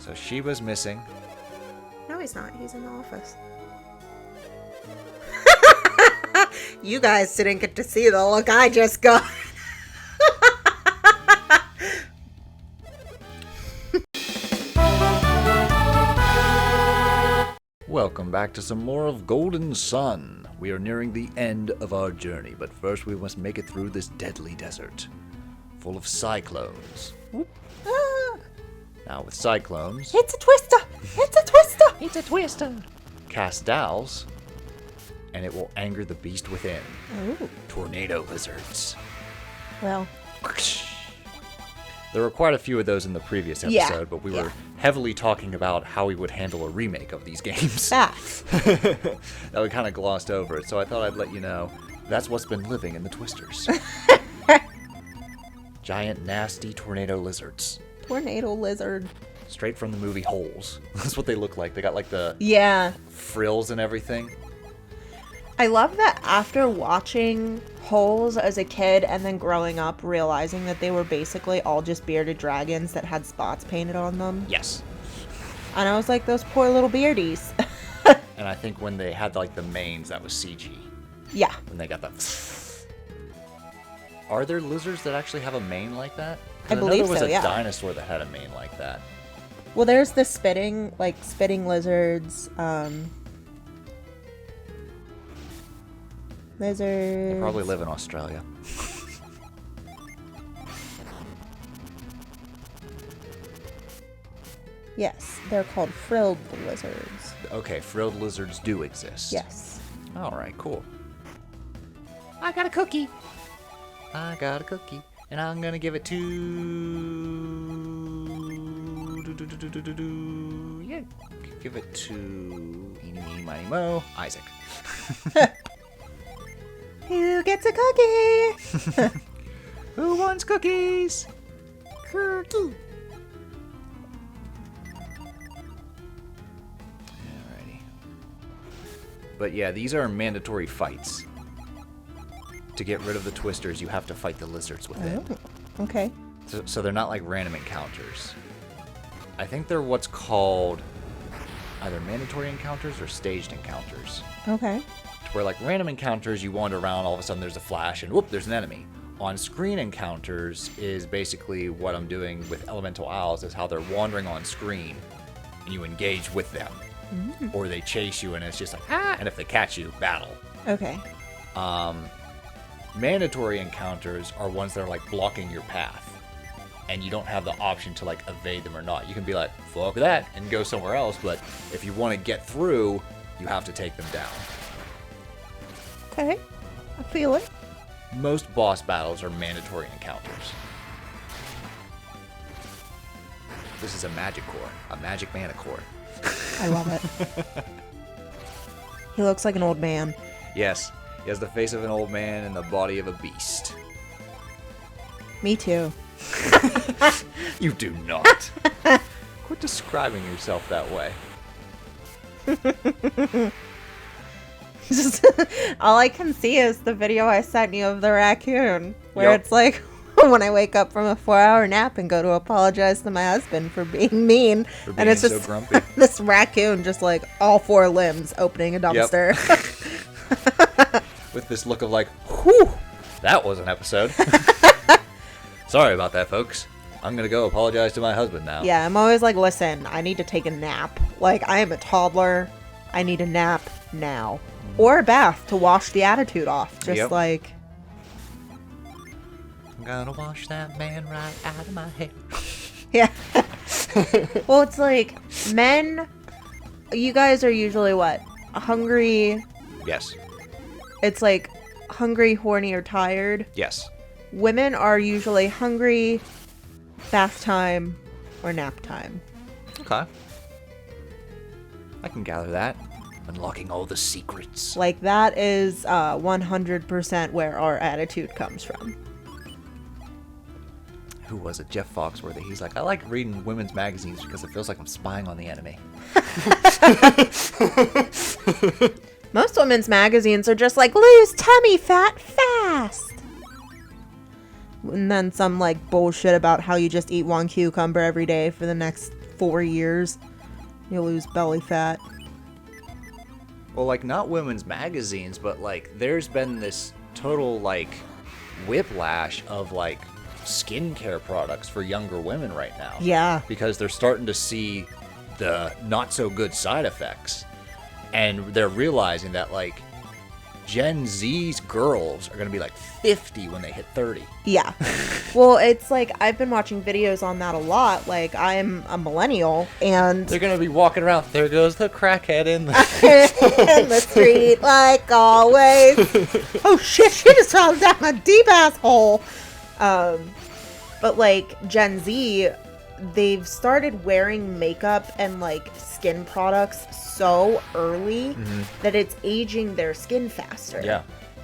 So Sheba's missing. No, he's not. He's in the office. You guys didn't get to see the look I just got. Welcome back to some more of Golden Sun. We are nearing the end of our journey, but first we must make it through this deadly desert, full of cyclones. Ah, Now with cyclones, it's a twister! It's a twister! It's a twister. cast dowels, and it will anger the beast within. Ooh. Tornado lizards. Well, There were quite a few of those in the previous episode, Yeah, but we yeah. were heavily talking about how we would handle a remake of these games. facts. That we kind of glossed over it, so I thought I'd let you know that's what's been living in the Twisters. Giant, nasty tornado lizards. Tornado lizard. Straight from the movie Holes. That's what they look like. They got like the Yeah. frills and everything. I love that after watching Holes as a kid and then growing up, realizing that they were basically all just bearded dragons that had spots painted on them. Yes. And I was like, those poor little beardies. And I think when they had like the manes, that was CG. Yeah. When they got the... Are there lizards that actually have a mane like that? 'Cause I believe know there so, was a yeah. dinosaur that had a mane like that. Well, there's the spitting lizards, They lizards. probably live in Australia. Yes, they're called frilled lizards. Okay, frilled lizards do exist. Yes. Alright, cool. I got a cookie. I got a cookie, and I'm gonna give it to... Yeah, give it to... Eeny, meeny, miny, mo. Isaac. Who gets a cookie? Who wants cookies? Cookie. Alrighty. But yeah, these are mandatory fights. To get rid of the twisters, you have to fight the lizards within. Oh, okay. So they're not like random encounters. I think they're what's called either mandatory encounters or staged encounters. Okay. Where like random encounters, you wander around, all of a sudden there's a flash, and whoop, there's an enemy. On-screen encounters is basically what I'm doing with Elemental Owls, is how they're wandering on screen, and you engage with them. Or they chase you, and it's just like, ah, and if they catch you, battle. Okay. Mandatory encounters are ones that are like blocking your path, and you don't have the option to like evade them or not. You can be like, fuck that, and go somewhere else, but if you want to get through, you have to take them down. Okay. I feel it. Most boss battles are mandatory encounters. This is a magic core, a magic mana core. I love it. He looks like an old man. Yes, he has the face of an old man and the body of a beast. Me too. You do not. Quit describing yourself that way. All I can see is the video I sent you of the raccoon, where Yep. it's like when I wake up from a 4-hour nap and go to apologize to my husband for being mean, For and being it's so just grumpy. this raccoon just like all 4 limbs opening a dumpster. With this look of like, whew, that was an episode. Sorry about that, folks. I'm gonna go apologize to my husband now. Yeah, I'm always like, listen, I need to take a nap. Like, I am a toddler. I need a nap now. Or a bath to wash the attitude off. Just Yep. like, I'm gonna wash that man right out of my hair. yeah. Well, it's like, men, you guys are usually what? Hungry. Yes. It's like hungry, horny, or tired. Yes. Women are usually hungry, bath time, or nap time. Okay. I can gather that. Unlocking all the secrets. Like, that is 100% where our attitude comes from. Who was it? Jeff Foxworthy. He's like, I like reading women's magazines because it feels like I'm spying on the enemy. Most women's magazines are just like, lose tummy fat fast. And then some like bullshit about how you just eat 1 cucumber every day for the next 4 years. You lose belly fat. Well, like, not women's magazines, but, like, there's been this total, like, whiplash of, like, skincare products for younger women right now. Yeah. Because they're starting to see the not-so-good side effects. And they're realizing that, like, Gen Z's girls are going to be, like, 50 when they hit 30. Yeah. Well, it's like, I've been watching videos on that a lot. Like, I'm a millennial, and... They're going to be walking around. There goes the crackhead in the... in the street, like always. Oh, shit, she just fell down a deep-ass hole. But, like, Gen Z, they've started wearing makeup and, like, skin products so early that it's aging their skin faster. Yeah.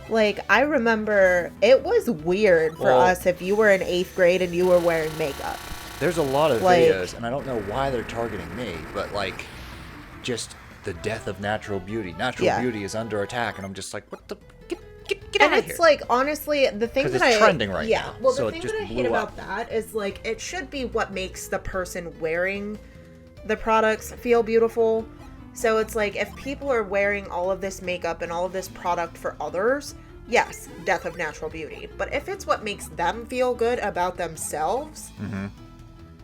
Like, I remember it was weird for us if you were in 8th grade and you were wearing makeup. There's a lot of Like- videos, and I don't know why they're targeting me, but, like, just the death of natural beauty. Natural beauty is under attack, and I'm just like, what the... Get And out of it's here. like, honestly, the thing 'Cause that it's trending right now, well, so the it thing just that I hate blew about up. that is, like, it should be what makes the person wearing the products feel beautiful. So it's like, if people are wearing all of this makeup and all of this product for others, yes, death of natural beauty. But if it's what makes them feel good about themselves, I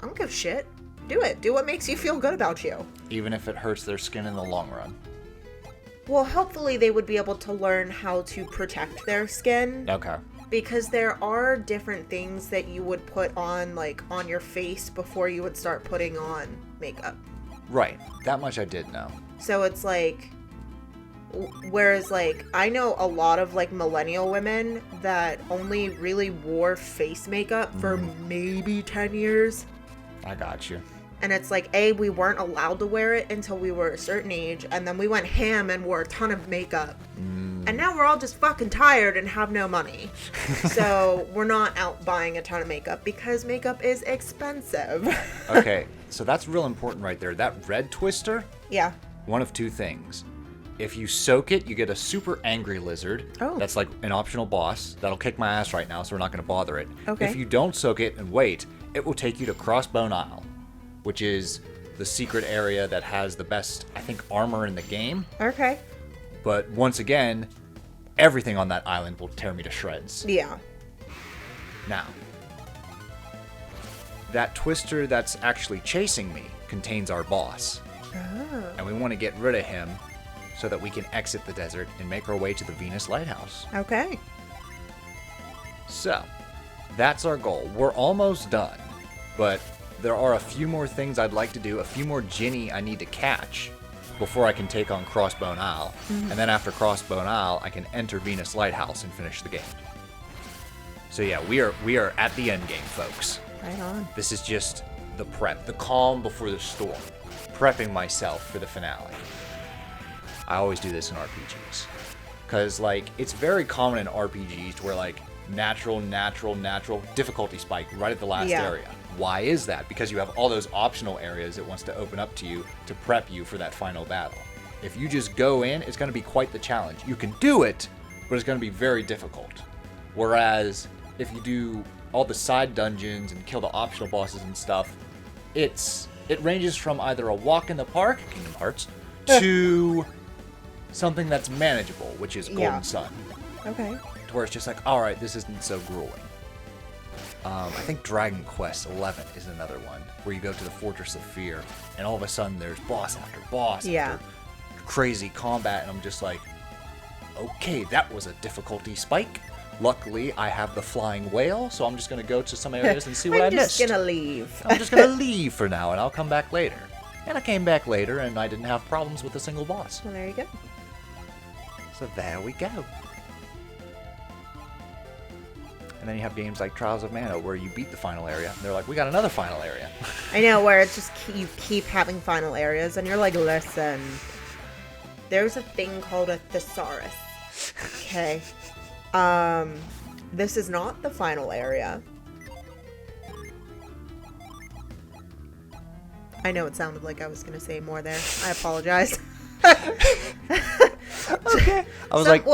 don't give a shit. Do it. Do what makes you feel good about you. Even if it hurts their skin in the long run. Well, hopefully they would be able to learn how to protect their skin. Okay. Because there are different things that you would put on, like, on your face before you would start putting on makeup. Right. That much I did know. So it's like, whereas, like, I know a lot of, like, millennial women that only really wore face makeup for maybe 10 years. I got you. And it's like, A, we weren't allowed to wear it until we were a certain age, and then we went ham and wore a ton of makeup. And now we're all just fucking tired and have no money. So we're not out buying a ton of makeup because makeup is expensive. Okay, so that's real important right there. That red twister, Yeah. one of two things. If you soak it, you get a super angry lizard. Oh. That's like an optional boss. That'll kick my ass right now, so we're not going to bother it. Okay. If you don't soak it and wait, it will take you to Crossbone Isle, which is the secret area that has the best, I think, armor in the game. Okay. But once again, everything on that island will tear me to shreds. Yeah. Now, that twister that's actually chasing me contains our boss. Oh. And we want to get rid of him so that we can exit the desert and make our way to the Venus Lighthouse. Okay. So, that's our goal. We're almost done, but there are a few more things I'd like to do, a few more Ginny I need to catch before I can take on Crossbone Isle. And then after Crossbone Isle, I can enter Venus Lighthouse and finish the game. So yeah, we are at the end game, folks. Right on. This is just the prep, the calm before the storm. Prepping myself for the finale. I always do this in RPGs. Because, like, it's very common in RPGs to where, like, natural, difficulty spike right at the last area. Why is that? Because you have all those optional areas it wants to open up to you to prep you for that final battle. If you just go in, it's going to be quite the challenge. You can do it, but it's going to be very difficult. Whereas, if you do all the side dungeons and kill the optional bosses and stuff, it ranges from either a walk in the park, Kingdom Hearts, to something that's manageable, which is Golden Sun. Okay. To where it's just like, alright, this isn't so grueling. I think Dragon Quest XI is another one, where you go to the Fortress of Fear, and all of a sudden there's boss after boss after crazy combat, and I'm just like, okay, that was a difficulty spike. Luckily, I have the flying whale, so I'm just going to go to some areas and see what I missed. I'm just gonna leave. I'm just going to leave for now, and I'll come back later. And I came back later, and I didn't have problems with a single boss. Well, there you go. So there we go. And then you have games like Trials of Mana, where you beat the final area, and they're like, we got another final area. I know, where it's just you keep having final areas, and you're like, listen, there's a thing called a thesaurus. Okay. This is not the final area. I know it sounded like I was going to say more there. I apologize. Okay. I was like,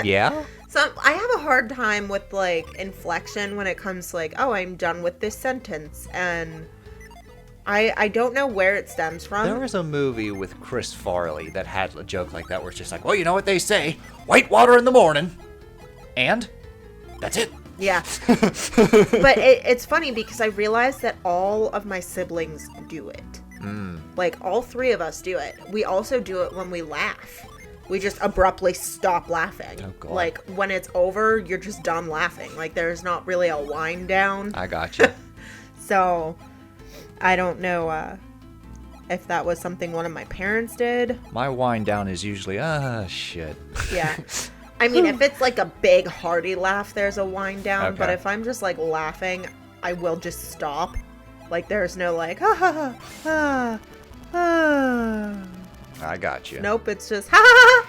yeah? So I have a hard time with, like, inflection when it comes to, like, oh, I'm done with this sentence. And I don't know where it stems from. There was a movie with Chris Farley that had a joke like that where it's just like, well, you know what they say, white water in the morning, and that's it. Yeah. But it's funny because I realized that all of my siblings do it. Like, all 3 of us do it. We also do it when we laugh. We just abruptly stop laughing. Oh, God. Like, when it's over, you're just done laughing. Like, there's not really a wind down. I got you. So, I don't know if that was something one of my parents did. My wind down is usually, shit. Yeah. I mean, if it's like a big hearty laugh, there's a wind down. Okay. But if I'm just like laughing, I will just stop. Like, there's no like, ha ha ha, ha, ha. I got you. Nope, it's just, ha ha ha.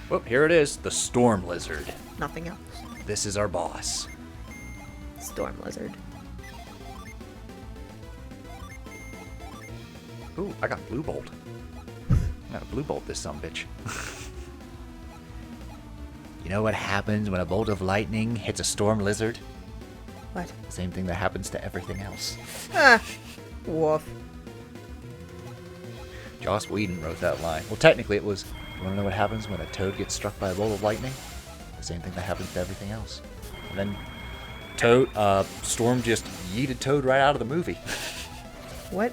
Well, here it is, the storm lizard. Nothing else. This is our boss. Storm lizard. Ooh, I got blue bolt. I got a blue bolt this sumbitch. You know what happens when a bolt of lightning hits a storm lizard? What? The same thing that happens to everything else. Ah. Woof. Joss Whedon wrote that line. Well, technically it was, you want to know what happens when a toad gets struck by a bolt of lightning? The same thing that happens to everything else. And then Storm just yeeted Toad right out of the movie. What?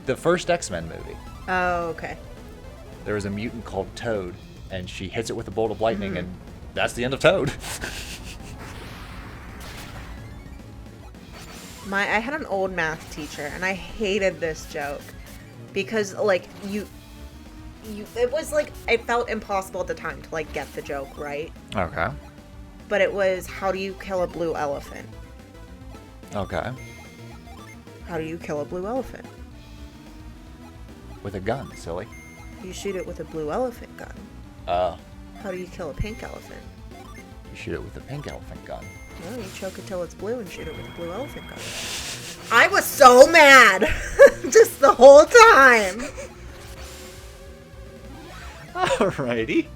The first X-Men movie. Oh, okay. There was a mutant called Toad, and she hits it with a bolt of lightning, and that's the end of Toad. I had an old math teacher, and I hated this joke because, like, it was like, it felt impossible at the time to like get the joke right. Okay. But it was, how do you kill a blue elephant? Okay. How do you kill a blue elephant? With a gun, silly. You shoot it with a blue elephant gun. How do you kill a pink elephant? You shoot it with a pink elephant gun. No, you choke it till it's blue and shoot it with a blue elephant gun. I was so mad! Just the whole time! Alrighty.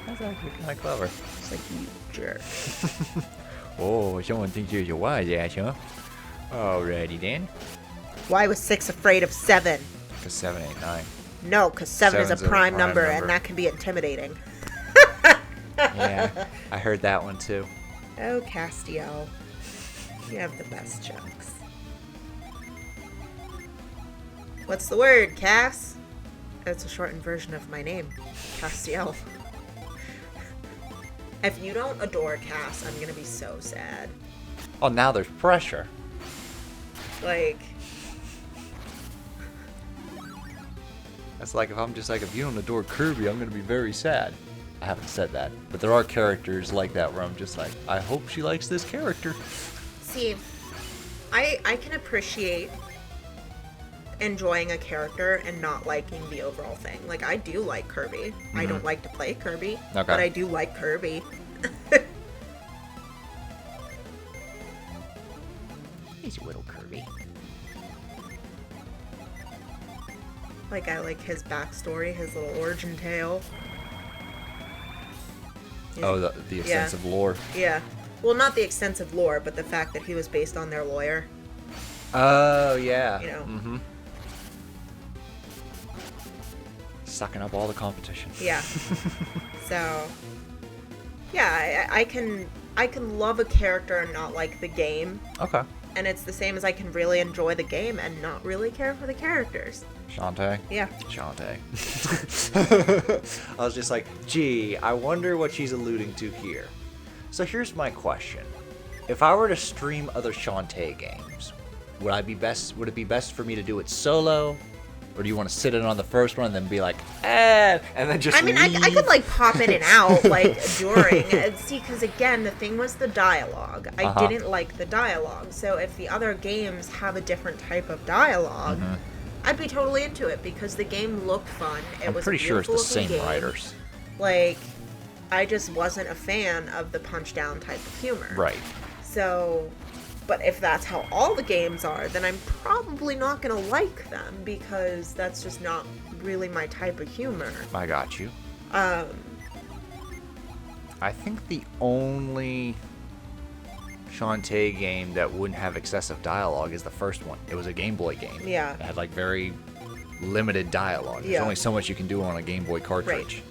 That's actually kind of clever. It's like, you jerk. Oh, someone thinks you're wise ass, huh? Alrighty then. Why was 6 afraid of 7? Because 7 ain't 9. No, because 7 is a Seven's prime number, and that can be intimidating. Yeah, I heard that one too. Oh, Castiel. You have the best jokes. What's the word, Cass? It's a shortened version of my name, Castiel. If you don't adore Cass, I'm gonna be so sad. Oh, now there's pressure. Like, That's like if you don't adore Kirby, I'm gonna be very sad. I haven't said that, but there are characters like that where I'm just like, I hope she likes this character. see, I can appreciate enjoying a character and not liking the overall thing. Like, I do like Kirby. I don't like to play Kirby, Okay. but I do like Kirby. He's a little Kirby. Like, I like his backstory, his little origin tale. Oh, the extensive lore. Yeah. Well, not the extensive lore, but the fact that he was based on their lawyer. Oh, yeah. You know. Mm-hmm. Sucking up all the competition. Yeah. So, yeah, I can love a character and not like the game. Okay. And it's the same as I can really enjoy the game and not really care for the characters. Shantae? Yeah. Shantae. I was just like, gee, I wonder what she's alluding to here. So here's my question. If I were to stream other Shantae games, would it be best for me to do it solo? Or do you want to sit in on the first one and then be like, and then just I mean, leave? I could, like, pop in and out, like, during. And see, because, again, the thing was the dialogue. I didn't like the dialogue. So if the other games have a different type of dialogue, I'd be totally into it because the game looked fun. I'm pretty sure it's the same game. writers. Like, I just wasn't a fan of the punch-down type of humor. Right. So, but if that's how all the games are, then I'm probably not going to like them because that's just not really my type of humor. I got you. I think the only Shantae game that wouldn't have excessive dialogue is the first one. It was a Game Boy game. Yeah. It had like very limited dialogue. There's Yeah. only so much you can do on a Game Boy cartridge.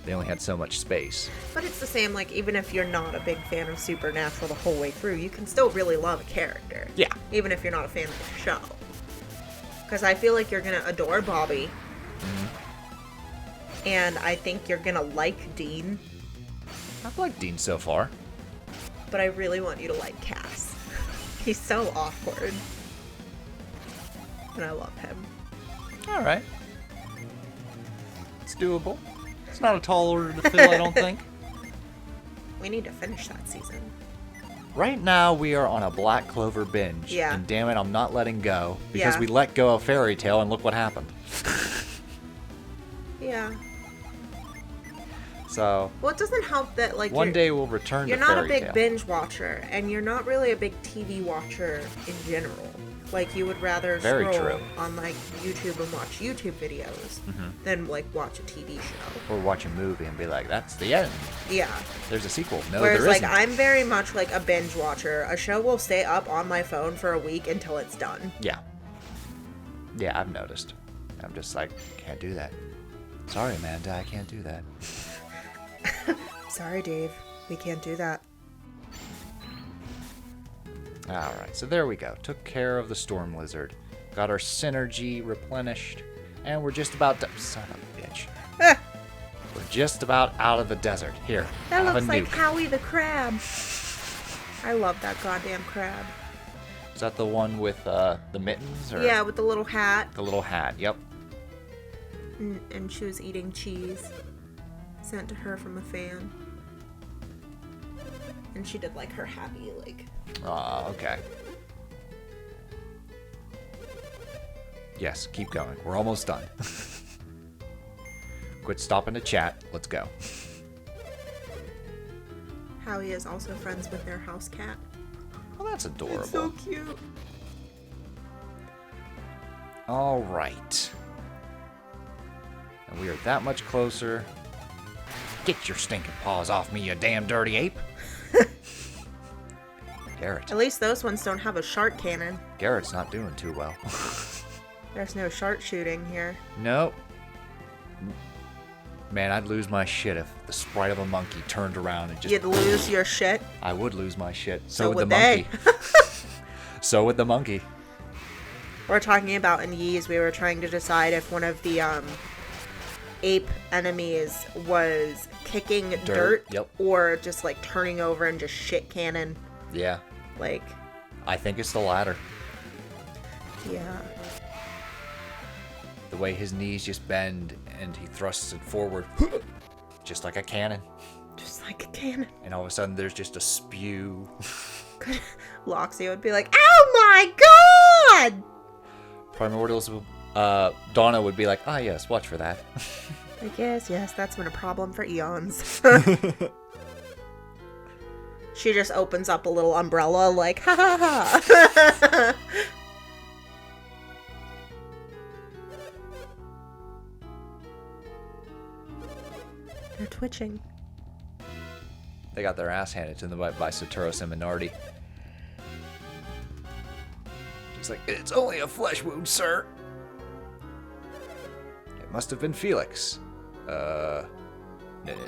They only had so much space. But it's the same, like, even if you're not a big fan of Supernatural the whole way through, you can still really love a character. Yeah. Even if you're not a fan of the show. Because I feel like you're going to adore Bobby. And I think you're going to like Dean. I've liked Dean so far. But I really want you to like Cass. He's so awkward. And I love him. All right. It's doable. It's not a tall order to fill, I don't think. We need to finish that season. Right now, we are on a Black Clover binge. Yeah. And damn it, I'm not letting go. Because Yeah. we let go of Fairy Tale, and look what happened. Yeah. So, Well, it doesn't help that, like, one day we'll return you're to not Fairy a big Tale. binge watcher, and you're not really a big TV watcher in general. Like, you would rather Very scroll true. on, like, YouTube and watch YouTube videos than, like, watch a TV show. Or watch a movie and be like, that's the end. Yeah. There's a sequel. No, Whereas, there like, isn't. I'm very much like a binge watcher. A show will stay up on my phone for a week until it's done. Yeah. Yeah, I've noticed. I'm just like, can't do that. Sorry, Amanda, I can't do that. Sorry, Dave. We can't do that. Alright, so there we go. Took care of the storm lizard. Got our synergy replenished. And we're just about to... Son of a bitch. Ah, We're just about out of the desert. Here, that have looks a like nuke. Howie the Crab. I love that goddamn crab. Is that the one with the mittens? Or Yeah, with the little hat. the little hat, yep. And she was eating cheese sent to her from a fan. And she did like her happy, like... Okay. Yes, keep going. We're almost done. Quit stopping to chat. Let's go. Howie is also friends with their house cat. Well, that's adorable. It's so cute. All right. And we are that much closer. Get your stinking paws off me, you damn dirty ape. Garrett. At least those ones don't have a shark cannon. Garrett's not doing too well. There's no shark shooting here. Nope. Man, I'd lose my shit if the sprite of a monkey turned around and just... You'd lose your shit. I would lose my shit. So would would the they. monkey. So would the monkey. We're talking about in Yeez, we were trying to decide if one of the ape enemies was kicking dirt, yep. or just like turning over and just shit cannon. Yeah. Like, I think it's the latter. yeah. The way his knees just bend and he thrusts it forward. Just like a cannon. Just like a cannon. And all of a sudden there's just a spew. Loxie would be like, "Oh my god!" Primordials, Donna would be like, ah yes, watch for that. Like, yes, that's been a problem for eons. She just opens up a little umbrella like, ha ha ha. They're twitching. They got their ass handed to them by Satoru Seminardi. She's like, it's only a flesh wound, sir. It must have been Felix.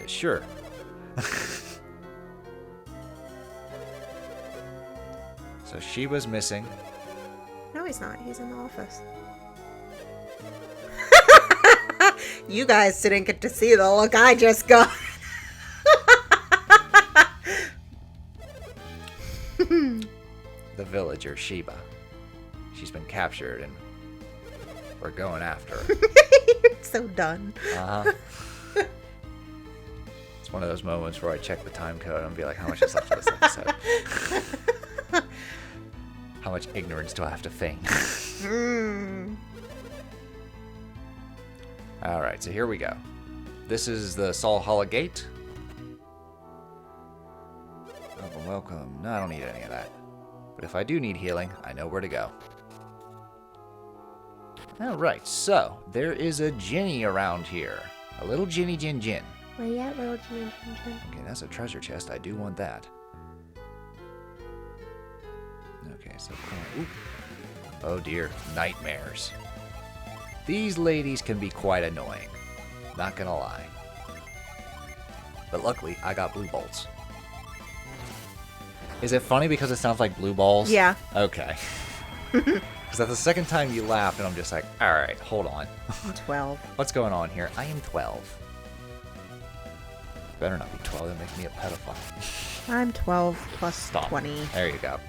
Sure. So Sheba's missing. No, he's not. He's in the office. You guys didn't get to see the look I just got. The villager, Sheba. She's been captured and we're going after her. So done. Uh-huh. It's one of those moments where I check the time code and be like, how much is left of this episode? How much ignorance do I have to feign? Alright, so here we go. This is the Salhalla Gate. Welcome, welcome. No, I don't need any of that. But if I do need healing, I know where to go. Alright, so there is a Ginny around here. A little Ginny Gin Gin. Where you at, little Jin? Okay, that's a treasure chest. I do want that. Okay, so cool. Oh dear, nightmares. These ladies can be quite annoying. Not gonna lie. But luckily, I got blue bolts. Is it funny because it sounds like blue balls? Yeah. Okay. Because that's the second time you laughed, and I'm just like, alright, hold on. I'm 12. What's going on here? I am 12. Better not be 12, that makes me a pedophile. I'm 12 plus Stop. 20. There you go.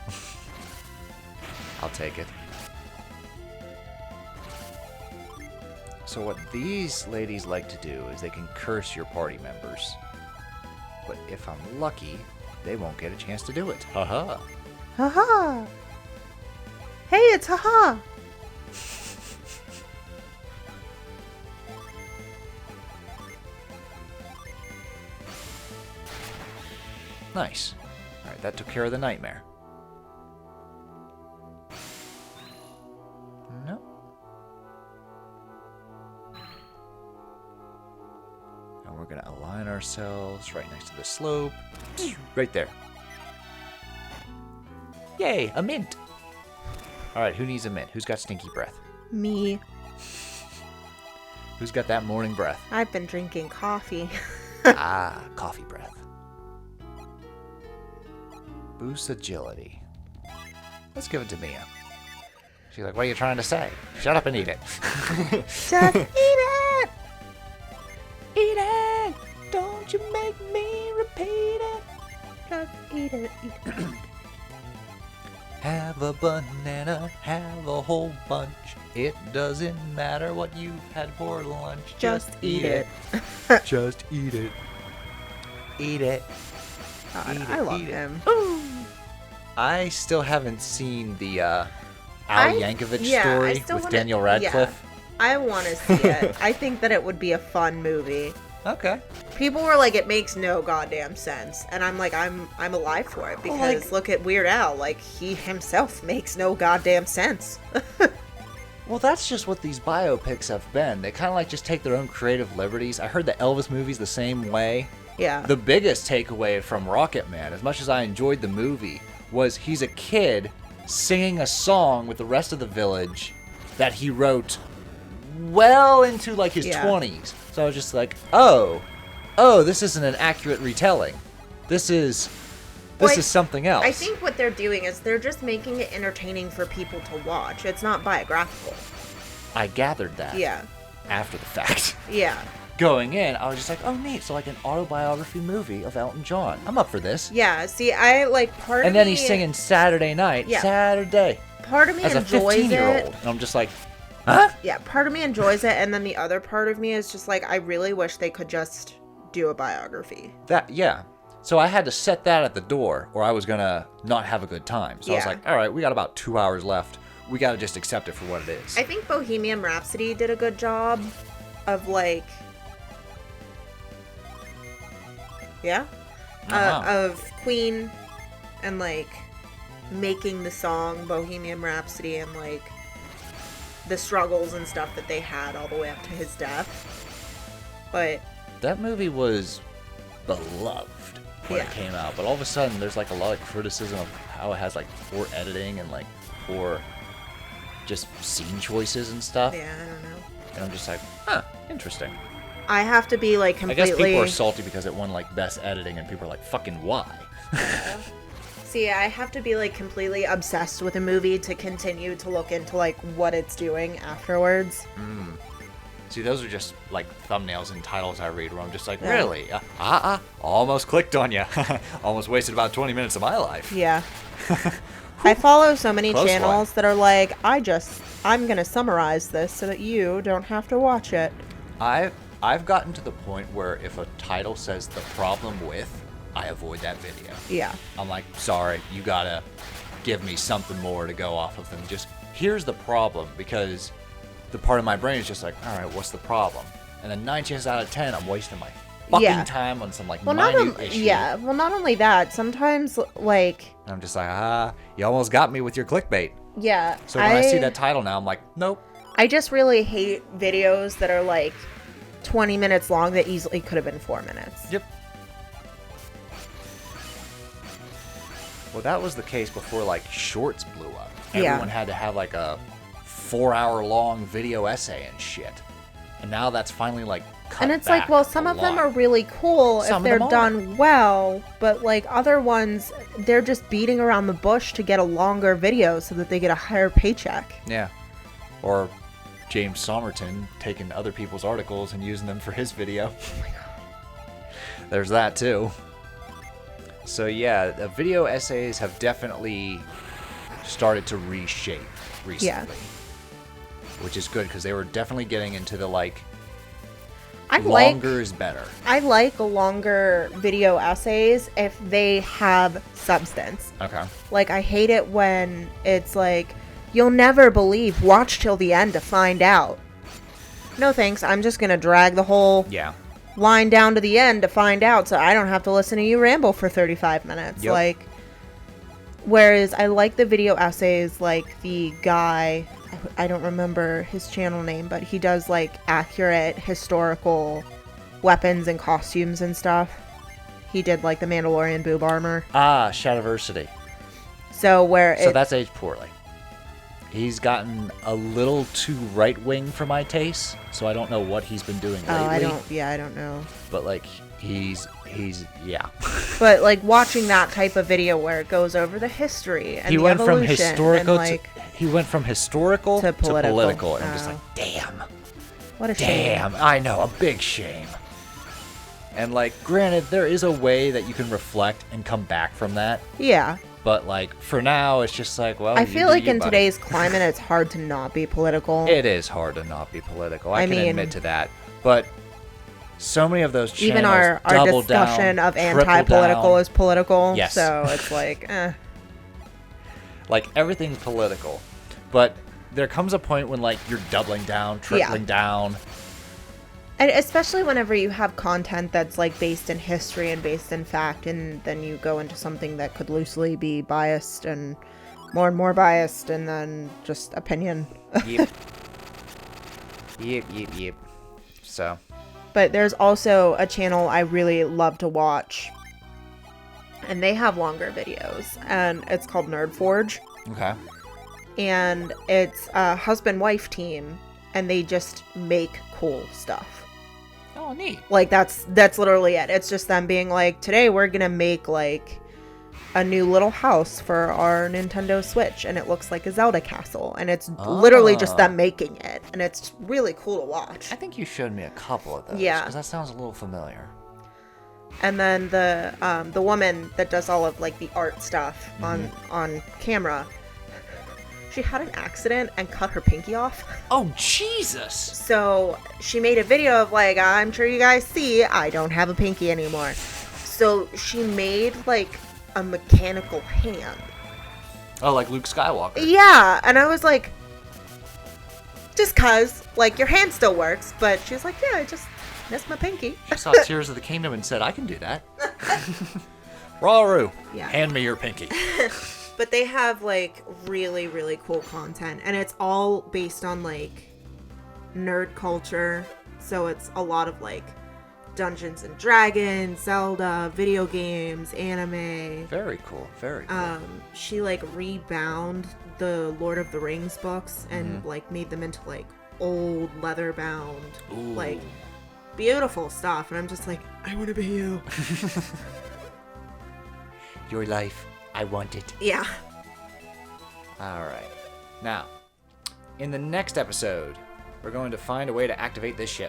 I'll take it. So what these ladies like to do is they can curse your party members. But if I'm lucky, they won't get a chance to do it. Haha. Haha. Hey, it's haha. Nice. Alright, that took care of the nightmare. Nope. And we're gonna align ourselves right next to the slope. Right there. Yay, a mint! Alright, who needs a mint? Who's got stinky breath? Me. Who's got that morning breath? I've been drinking coffee. Ah, coffee breath. Boost agility. Let's give it to Mia. She's like, what are you trying to say? Shut up and eat it. Just eat it! Eat it! Don't you make me repeat it. Just eat it. Eat it. Have a banana, have a whole bunch. It doesn't matter what you've had for lunch. Just eat it. Just eat it. Eat it. God, Eat it, I love eat it. him. I still haven't seen the Al Yankovic I story still with wanna- Daniel Radcliffe. Yeah, I want to see it. I think that it would be a fun movie. Okay. People were like, it makes no goddamn sense, and I'm like, I'm alive for it because like- look at Weird Al. Like, he himself makes no goddamn sense. Well, that's just what these biopics have been. They kind of like just take their own creative liberties. I heard the Elvis movie's the same way. Yeah. The biggest takeaway from Rocket Man, as much as I enjoyed the movie, was he's a kid singing a song with the rest of the village that he wrote well into like his Yeah. 20s. So I was just like, oh, this isn't an accurate retelling. This is something else. I think what they're doing is they're just making it entertaining for people to watch. It's not biographical. I gathered that Yeah. after the fact. Yeah. Going in, I was just like, oh, neat. So like an autobiography movie of Elton John. I'm up for this. Yeah. See, I like part And of then me, he's singing Saturday Night, Yeah. Saturday, part of me as a enjoys 15-year-old. it. And I'm just like, huh? Yeah, part of me enjoys it, and then the other part of me is just like, I really wish they could just do a biography. Yeah. So I had to set that at the door, or I was gonna not have a good time. So I was Yeah. like, all right, we got about 2 hours left. We gotta just accept it for what it is. I think Bohemian Rhapsody did a good job of like, yeah, of Queen and like making the song Bohemian Rhapsody and like the struggles and stuff that they had all the way up to his death. But That movie was beloved when Yeah. it came out, but all of a sudden there's like a lot of criticism of how it has like poor editing and like poor just scene choices and stuff. yeah, I don't know. And I'm just like, huh, interesting. I have to be like I guess completely. people are salty because it won like best editing, and people are like, fucking why? See, I have to be like completely obsessed with a movie to continue to look into like what it's doing afterwards. See, those are just like thumbnails and titles I read where I'm just like, Yeah. really? Almost clicked on you. Almost wasted about 20 minutes of my life. Yeah. I follow so many Close channels that are like, I'm gonna summarize this so that you don't have to watch it. I've gotten to the point where if a title says the problem with, I avoid that video. Yeah. I'm like, sorry, you gotta give me something more to go off of than just, here's the problem, because the part of my brain is just like, all right, what's the problem? And then 9 chances out of 10, I'm wasting my fucking Yeah. time on some like Well, minute issue. Well, not only that. Sometimes, like, And I'm just like, you almost got me with your clickbait. yeah. So when I see that title now, I'm like, nope. I just really hate videos that are like 20 minutes long that easily could have been 4 minutes. Yep. Well, that was the case before, like, shorts blew up. Yeah. Everyone had to have, like, a 4-hour-long video essay and shit. And now that's finally, like, cut And it's back like, well, a some of them lot. are really cool Some if of they're them are. done well, but like other ones, they're just beating around the bush to get a longer video so that they get a higher paycheck. Yeah. Or James Somerton taking other people's articles and using them for his video. Oh my god. There's that, too. So, yeah, the video essays have definitely started to reshape recently. Yeah. Which is good, because they were definitely getting into the, like, Longer longer is better. I like longer video essays if they have substance. Okay. Like, I hate it when it's like, you'll never believe, watch till the end to find out. No thanks, I'm just gonna drag the whole Yeah. line down to the end to find out so I don't have to listen to you ramble for 35 minutes. Yep. Like, whereas I like the video essays like the guy, I don't remember his channel name, but he does like accurate historical weapons and costumes and stuff. He did like the Mandalorian boob armor. Ah, Shadiversity. So So that's aged poorly. He's gotten a little too right-wing for my taste, so I don't know what he's been doing lately. I don't know. But, like, he's yeah. But like watching that type of video where it goes over the history and He the went from evolution historical and, like, he went from historical to political. and I'm just Oh. like, damn. what a shame. Damn, I know, a big shame. And, like, granted, there is a way that you can reflect and come back from that. Yeah. But, like, for now, it's just like, well, I you feel do like you, in buddy. today's climate, it's hard to not be political. It is hard to not be political. I can mean, admit to that. But so many of those channels Even our double discussion down, of triple anti-political down. is political. Yes. So it's like, Like, everything's political. But there comes a point when, like, you're doubling down, tripling down. And especially whenever you have content that's like based in history and based in fact, and then you go into something that could loosely be biased and more biased, and then just opinion. Yep. Yep. So, But there's also a channel I really love to watch, and they have longer videos, and it's called Nerd Forge, okay. and it's a husband-wife team, and they just make cool stuff. Oh, neat. Like that's literally it. It's just them being like, today we're gonna make like a new little house for our Nintendo Switch, and it looks like a Zelda castle, and it's literally just them making it, and it's really cool to watch. I think you showed me a couple of those. Yeah. Because that sounds a little familiar. And then the woman that does all of like the art stuff on camera, she had an accident and cut her pinky off. Oh, Jesus! So she made a video of like, I'm sure you guys see, I don't have a pinky anymore. So she made like a mechanical hand. Oh, like Luke Skywalker. Yeah, and I was like, just cuz, like, your hand still works, but she was like, yeah, I just missed my pinky. She saw Tears of the Kingdom and said, I can do that. Raru, Yeah. hand me your pinky. But they have like really, really cool content, and it's all based on like nerd culture. So it's a lot of like Dungeons and Dragons, Zelda, video games, anime. Very cool, very cool. She like rebound the Lord of the Rings books and like made them into like old leather bound, Ooh. like beautiful stuff. And I'm just like, I want to be you. Your life, I want it. Yeah. Alright. Now, in the next episode, we're going to find a way to activate this ship.